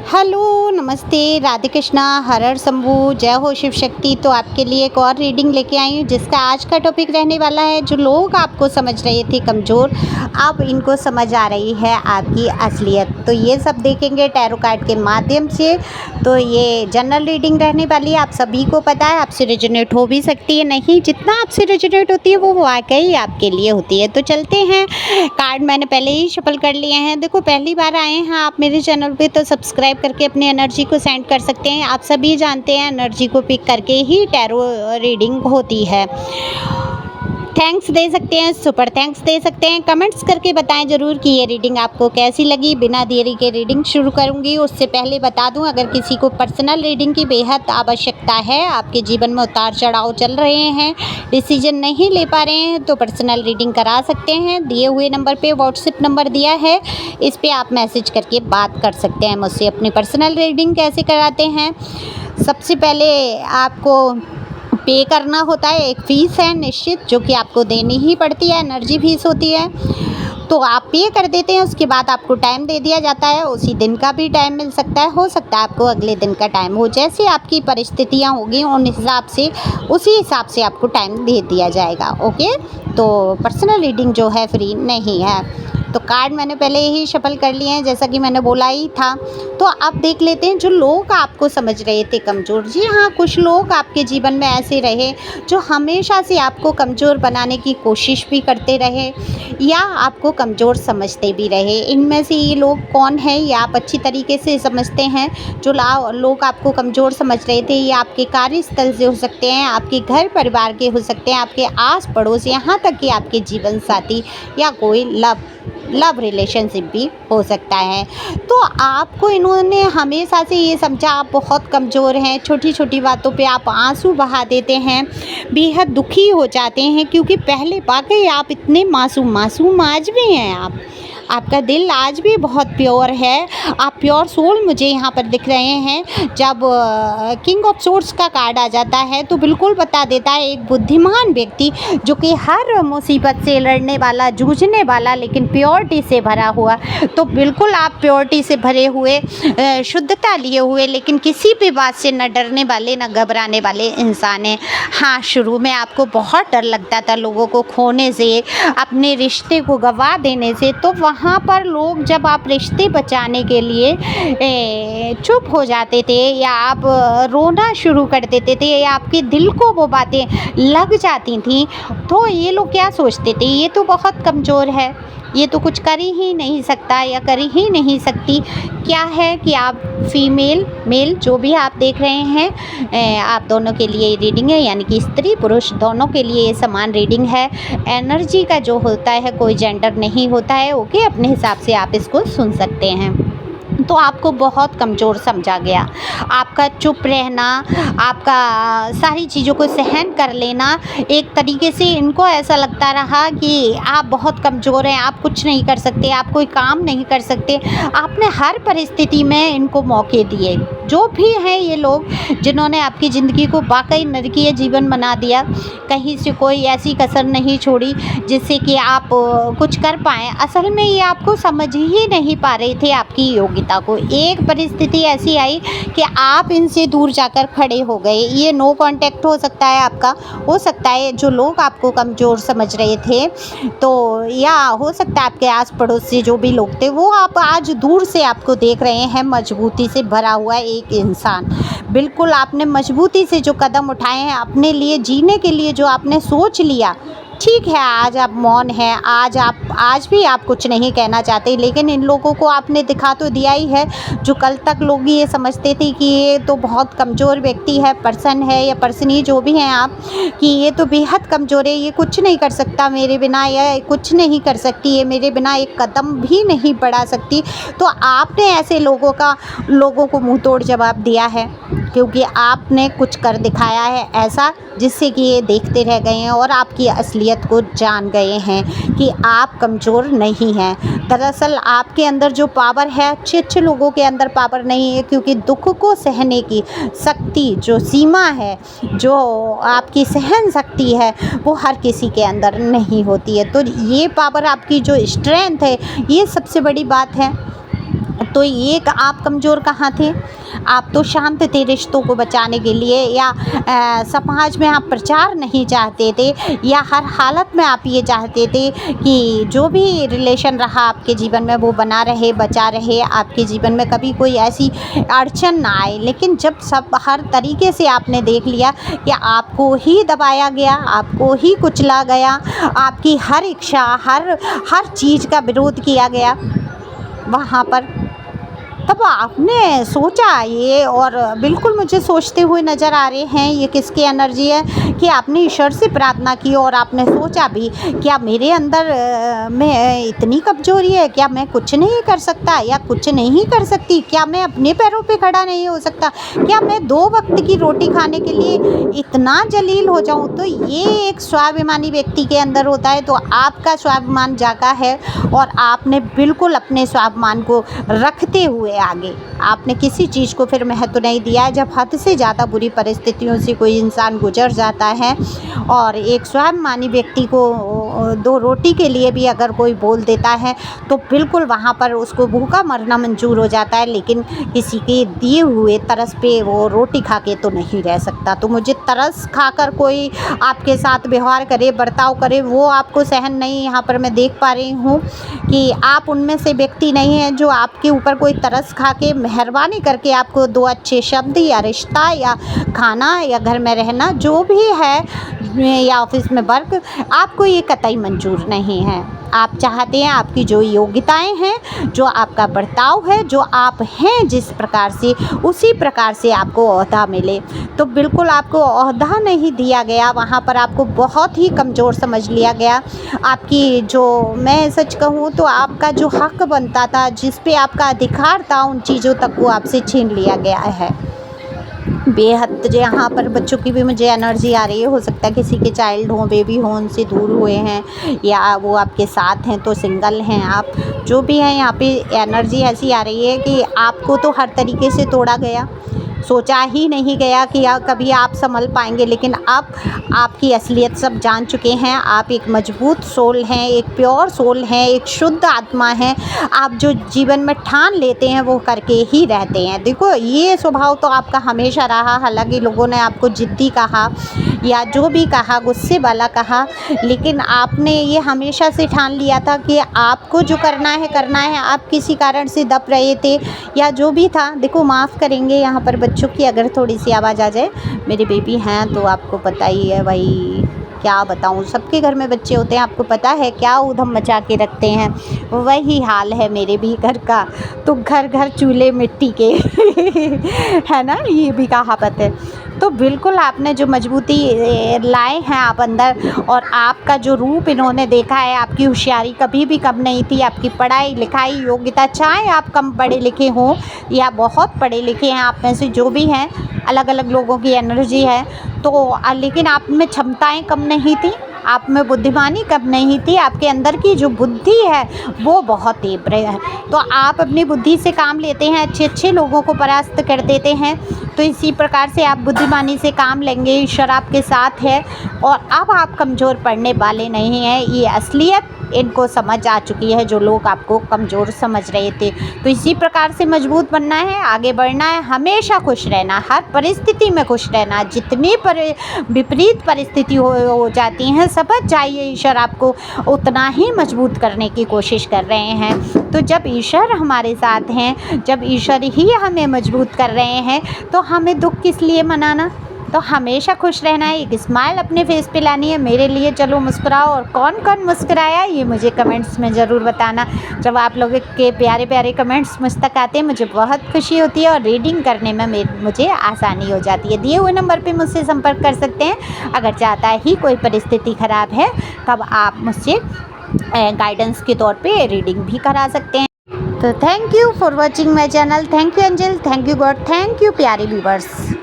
Hello, नमस्ते, राधे कृष्णा, हर हर शंभू, जय हो शिव शक्ति। तो आपके लिए एक और रीडिंग लेके आई हूँ जिसका आज का टॉपिक रहने वाला है, जो लोग आपको समझ रहे थे कमज़ोर, अब इनको समझ आ रही है आपकी असलियत। तो ये सब देखेंगे टैरो कार्ड के माध्यम से। तो ये जनरल रीडिंग रहने वाली है, आप सभी को पता है, आपसे रेजोनेट हो भी सकती है, नहीं जितना आपसे रेजोनेट होती है वो वाकई आपके लिए होती है। तो चलते हैं, कार्ड मैंने पहले ही शफल कर लिए हैं। देखो, पहली बार आए हैं आप मेरे चैनल पे तो सब्सक्राइब करके अपनी एनर्जी को सेंड कर सकते हैं। आप सभी जानते हैं एनर्जी को पिक करके ही टैरो रीडिंग होती है। थैंक्स दे सकते हैं, सुपर थैंक्स दे सकते हैं, कमेंट्स करके बताएं ज़रूर कि ये रीडिंग आपको कैसी लगी। बिना देरी के रीडिंग शुरू करूंगी, उससे पहले बता दूं, अगर किसी को पर्सनल रीडिंग की बेहद आवश्यकता है, आपके जीवन में उतार चढ़ाव चल रहे हैं, डिसीजन नहीं ले पा रहे हैं, तो पर्सनल रीडिंग करा सकते हैं। दिए हुए नंबर पे व्हाट्सएप नंबर दिया है, इस पर आप मैसेज करके बात कर सकते हैं मुझसे। अपनी पर्सनल रीडिंग कैसे कराते हैं, सबसे पहले आपको पे करना होता है, एक फ़ीस है निश्चित जो कि आपको देनी ही पड़ती है, एनर्जी फीस होती है। तो आप पे कर देते हैं, उसके बाद आपको टाइम दे दिया जाता है। उसी दिन का भी टाइम मिल सकता है, हो सकता है आपको अगले दिन का टाइम हो, जैसे आपकी परिस्थितियाँ होगी उन हिसाब से, उसी हिसाब से आपको टाइम दे दिया जाएगा। ओके, तो पर्सनल रीडिंग जो है फ्री नहीं है। तो कार्ड मैंने पहले ही शफल कर लिए हैं, जैसा कि मैंने बोला ही था। तो अब देख लेते हैं, जो लोग आपको समझ रहे थे कमज़ोर, जी हाँ, कुछ लोग आपके जीवन में ऐसे रहे जो हमेशा से आपको कमज़ोर बनाने की कोशिश भी करते रहे या आपको कमज़ोर समझते भी रहे। इनमें से ये लोग कौन है ये आप अच्छी तरीके से समझते हैं। जो लोग आपको कमज़ोर समझ रहे थे, ये आपके कार्यस्थल से हो सकते हैं, आपके घर परिवार के हो सकते हैं, आपके आस पड़ोस, यहाँ तक कि आपके जीवन साथी या कोई लव रिलेशनशिप भी हो सकता है। तो आपको इन्होंने हमेशा से ये समझा आप बहुत कमज़ोर हैं, छोटी छोटी बातों पे आप आंसू बहा देते हैं, बेहद दुखी हो जाते हैं, क्योंकि पहले वाकई आप इतने मासूम आज भी हैं। आपका दिल आज भी बहुत प्योर है, आप प्योर सोल मुझे यहाँ पर दिख रहे हैं। जब किंग ऑफ सोर्ड्स का कार्ड आ जाता है तो बिल्कुल बता देता है एक बुद्धिमान व्यक्ति जो कि हर मुसीबत से लड़ने वाला, जूझने वाला, लेकिन प्योरिटी से भरा हुआ। तो बिल्कुल आप प्योरिटी से भरे हुए, शुद्धता लिए हुए, लेकिन किसी भी बात से न डरने वाले, न घबराने वाले इंसान हैं। हाँ, शुरू में आपको बहुत डर लगता था लोगों को खोने से, अपने रिश्ते को गंवा देने से। तो वहाँ पर लोग जब आप रिश्ते बचाने के लिए चुप हो जाते थे या आप रोना शुरू कर देते थे या आपके दिल को वो बातें लग जाती थी, तो ये लोग क्या सोचते थे, ये तो बहुत कमज़ोर है, ये तो कुछ कर ही नहीं सकता या कर ही नहीं सकती। क्या है कि आप फीमेल मेल जो भी आप देख रहे हैं, आप दोनों के लिए रीडिंग है, यानी कि स्त्री पुरुष दोनों के लिए समान रीडिंग है। एनर्जी का जो होता है कोई जेंडर नहीं होता है। ओके, अपने हिसाब से आप इसको सुन सकते हैं। तो आपको बहुत कमज़ोर समझा गया, आपका चुप रहना, आपका सारी चीज़ों को सहन कर लेना, एक तरीके से इनको ऐसा लगता रहा कि आप बहुत कमज़ोर हैं, आप कुछ नहीं कर सकते, आप कोई काम नहीं कर सकते। आपने हर परिस्थिति में इनको मौके दिए। जो भी हैं ये लोग जिन्होंने आपकी ज़िंदगी को वाकई नरकीय जीवन बना दिया, कहीं से कोई ऐसी कसर नहीं छोड़ी जिससे कि आप कुछ कर पाएँ। असल में ये आपको समझ ही नहीं पा रहे थे आपकी योग्यता को। एक परिस्थिति ऐसी आई कि आप इनसे दूर जाकर खड़े हो गए। ये नो कांटेक्ट हो सकता है आपका, हो सकता है जो लोग आपको कमज़ोर समझ रहे थे, तो या हो सकता है आपके आस पड़ोस से जो भी लोग थे, वो आप आज दूर से आपको देख रहे हैं मजबूती से भरा हुआ एक इंसान। बिल्कुल आपने मजबूती से जो कदम उठाए हैं अपने लिए जीने के लिए, जो आपने सोच लिया, ठीक है, आज आप मौन हैं, आज भी आप कुछ नहीं कहना चाहते, लेकिन इन लोगों को आपने दिखा तो दिया ही है। जो कल तक लोग ये समझते थे कि ये तो बहुत कमज़ोर व्यक्ति है, पर्सन है या पर्सनी जो भी हैं आप, कि ये तो बेहद कमज़ोर है, ये कुछ नहीं कर सकता मेरे बिना, या कुछ नहीं कर सकती, ये मेरे बिना एक कदम भी नहीं बढ़ा सकती। तो आपने ऐसे लोगों को मुँह तोड़ जवाब दिया है, क्योंकि आपने कुछ कर दिखाया है ऐसा जिससे कि ये देखते रह गए हैं और आपकी असलियत को जान गए हैं कि आप कमज़ोर नहीं हैं। दरअसल आपके अंदर जो पावर है, अच्छे लोगों के अंदर पावर नहीं है, क्योंकि दुख को सहने की शक्ति, जो सीमा है, जो आपकी सहन शक्ति है, वो हर किसी के अंदर नहीं होती है। तो ये पावर, आपकी जो स्ट्रेंथ है, ये सबसे बड़ी बात है। तो एक आप कमज़ोर कहाँ थे? आप तो शांत थे रिश्तों को बचाने के लिए, या समाज में आप प्रचार नहीं चाहते थे, या हर हालत में आप ये चाहते थे कि जो भी रिलेशन रहा आपके जीवन में वो बना रहे, बचा रहे, आपके जीवन में कभी कोई ऐसी अड़चन ना आए। लेकिन जब सब हर तरीके से आपने देख लिया कि आपको ही दबाया गया, आपको ही कुचला गया, आपकी हर इच्छा, हर चीज़ का विरोध किया गया वहाँ पर, तब आपने सोचा ये, और बिल्कुल मुझे सोचते हुए नज़र आ रहे हैं ये किसकी एनर्जी है, कि आपने ईश्वर से प्रार्थना की और आपने सोचा भी क्या मेरे अंदर में इतनी कमज़ोरी है, क्या मैं कुछ नहीं कर सकता या कुछ नहीं कर सकती, क्या मैं अपने पैरों पे खड़ा नहीं हो सकता, क्या मैं 2 वक्त की रोटी खाने के लिए इतना जलील हो जाऊं। तो ये एक स्वाभिमानी व्यक्ति के अंदर होता है। तो आपका स्वाभिमान जागा है और आपने बिल्कुल अपने स्वाभिमान को रखते हुए आगे आपने किसी चीज़ को फिर महत्व नहीं दिया है। जब हद से ज़्यादा बुरी परिस्थितियों से कोई इंसान गुजर जाता है और एक स्वाभिमानी व्यक्ति को 2 रोटी के लिए भी अगर कोई बोल देता है तो बिल्कुल वहाँ पर उसको भूखा मरना मंजूर हो जाता है, लेकिन किसी के दिए हुए तरस पे वो रोटी खा के तो नहीं रह सकता। तो मुझे तरस खाकर कोई आपके साथ व्यवहार करे, बर्ताव करे, वो आपको सहन नहीं। यहाँ पर मैं देख पा रही हूँ कि आप उनमें से व्यक्ति नहीं हैं जो आपके ऊपर कोई तरस खा के मेहरबानी करके आपको 2 अच्छे शब्द या रिश्ता या खाना या घर में रहना जो भी है या ऑफिस में वर्क, आपको ये कतई मंजूर नहीं है। आप चाहते हैं आपकी जो योग्यताएं हैं, जो आपका बर्ताव है, जो आप हैं जिस प्रकार से, उसी प्रकार से आपको ओहदा मिले। तो बिल्कुल आपको ओहदा नहीं दिया गया, वहाँ पर आपको बहुत ही कमज़ोर समझ लिया गया। आपकी जो, मैं सच कहूँ तो आपका जो हक बनता था, जिस पे आपका अधिकार था, उन चीज़ों तक को आपसे छीन लिया गया है। बेहद यहाँ पर बच्चों की भी मुझे एनर्जी आ रही है। हो सकता है किसी के चाइल्ड हों, बेबी हों, उनसे दूर हुए हैं या वो आपके साथ हैं तो सिंगल हैं आप, जो भी हैं यहाँ पे एनर्जी ऐसी आ रही है कि आपको तो हर तरीके से तोड़ा गया, सोचा ही नहीं गया कि कभी आप संभल पाएंगे। लेकिन अब आपकी असलियत सब जान चुके हैं। आप एक मजबूत सोल हैं, एक प्योर सोल हैं, एक शुद्ध आत्मा हैं। आप जो जीवन में ठान लेते हैं वो करके ही रहते हैं। देखो ये स्वभाव तो आपका हमेशा रहा, हालांकि लोगों ने आपको जिद्दी कहा या जो भी कहा, गुस्से वाला कहा, लेकिन आपने ये हमेशा से ठान लिया था कि आपको जो करना है करना है। आप किसी कारण से दब रहे थे या जो भी था, देखो माफ़ करेंगे यहाँ पर बच्चों की अगर थोड़ी सी आवाज़ आ जाए, मेरे बेबी हैं तो आपको पता ही है भाई, क्या बताऊँ, सबके घर में बच्चे होते हैं, आपको पता है क्या ऊधम मचा के रखते हैं। वही हाल है मेरे भी घर का, तो घर घर चूल्हे मिट्टी के है ना, ये भी कहावत है। तो बिल्कुल आपने जो मजबूती लाए हैं आप अंदर, और आपका जो रूप इन्होंने देखा है, आपकी होशियारी कभी भी कम नहीं थी, आपकी पढ़ाई लिखाई योग्यता, चाहे आप कम पढ़े लिखे हों या बहुत पढ़े लिखे हैं, आप में से जो भी हैं, अलग अलग लोगों की एनर्जी है तो लेकिन आप में क्षमताएं कम नहीं थी, आप में बुद्धिमानी कम नहीं थी, आपके अंदर की जो बुद्धि है वो बहुत तीव्र है। तो आप अपनी बुद्धि से काम लेते हैं, अच्छे अच्छे लोगों को परास्त कर देते हैं। तो इसी प्रकार से आप बुद्धिमानी से काम लेंगे, ईश्वर आपके साथ है और अब आप कमज़ोर पड़ने वाले नहीं हैं। ये असलियत इनको समझ आ चुकी है जो लोग आपको कमज़ोर समझ रहे थे। तो इसी प्रकार से मजबूत बनना है, आगे बढ़ना है, हमेशा खुश रहना, हर परिस्थिति में खुश रहना। जितनी विपरीत परिस्थिति हो जाती हैं, समझ जाइए ईश्वर आपको उतना ही मजबूत करने की कोशिश कर रहे हैं। तो जब ईश्वर हमारे साथ हैं, जब ईश्वर ही हमें मजबूत कर रहे हैं, तो हमें दुख किस लिए मनाना। तो हमेशा खुश रहना है, एक स्माइल अपने फेस पे लानी है। मेरे लिए चलो मुस्कुराओ, और कौन कौन मुस्कुराया ये मुझे कमेंट्स में ज़रूर बताना। जब आप लोगों के प्यारे प्यारे कमेंट्स मुझ तक आते हैं मुझे बहुत खुशी होती है और रीडिंग करने में मुझे आसानी हो जाती है। दिए हुए नंबर पे मुझसे संपर्क कर सकते हैं। अगर चाहता ही कोई परिस्थिति ख़राब है तब आप मुझसे गाइडेंस के तौर पे रीडिंग भी करा सकते हैं। तो thank you for watching my channel. Thank you angel, thank you God, thank you प्यारे व्यूवर्स।